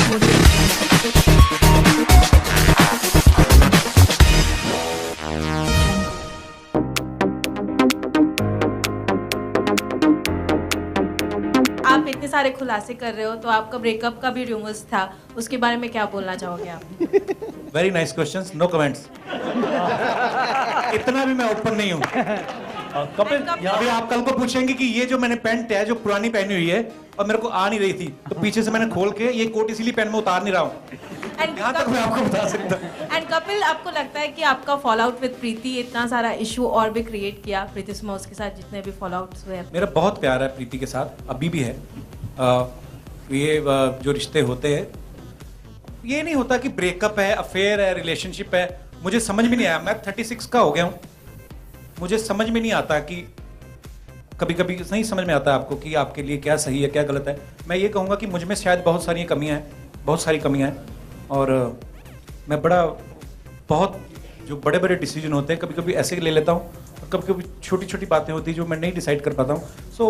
आप इतने सारे खुलासे कर रहे हो, तो आपका ब्रेकअप का भी रूमर्स था, उसके बारे में क्या बोलना चाहोगे आप? Very nice questions, no comments. इतना भी मैं ओपन नहीं हूँ। कपिल अभी आप कल को पूछेंगे कि ये जो मैंने पैंट है जो पुरानी पहनी हुई है और मेरे को आ नहीं रही थी, तो पीछे से मैंने खोल के ये कोट इसीलिए पैन में उतार नहीं रहा हूँ। यहाँ तक मैं आपको बता सकता हूँ। एंड कपिल, आपको लगता है कि आपका फॉल आउट विद प्रीति इतना सारा इशू और भी क्रिएट किया प्रीति सुमोस के साथ, जितने भी फॉल आउट्स हुए? मेरा बहुत प्यार है प्रीति के साथ, अभी भी है। जो रिश्ते होते हैं, ये नहीं होता कि ब्रेकअप है, अफेयर है, रिलेशनशिप है। मुझे समझ में नहीं आया, मैं 36 का हो गया हूँ, मुझे समझ में नहीं आता कि कभी कभी नहीं समझ में आता आपको कि आपके लिए क्या सही है क्या गलत है। मैं ये कहूँगा कि मुझ में शायद बहुत सारी कमियाँ हैं, बहुत सारी कमियाँ हैं, और मैं बहुत जो बड़े बड़े डिसीजन होते हैं कभी कभी ऐसे ले लेता हूँ, और कभी कभी छोटी छोटी बातें होती हैं जो मैं नहीं डिसाइड कर पाता हूँ। सो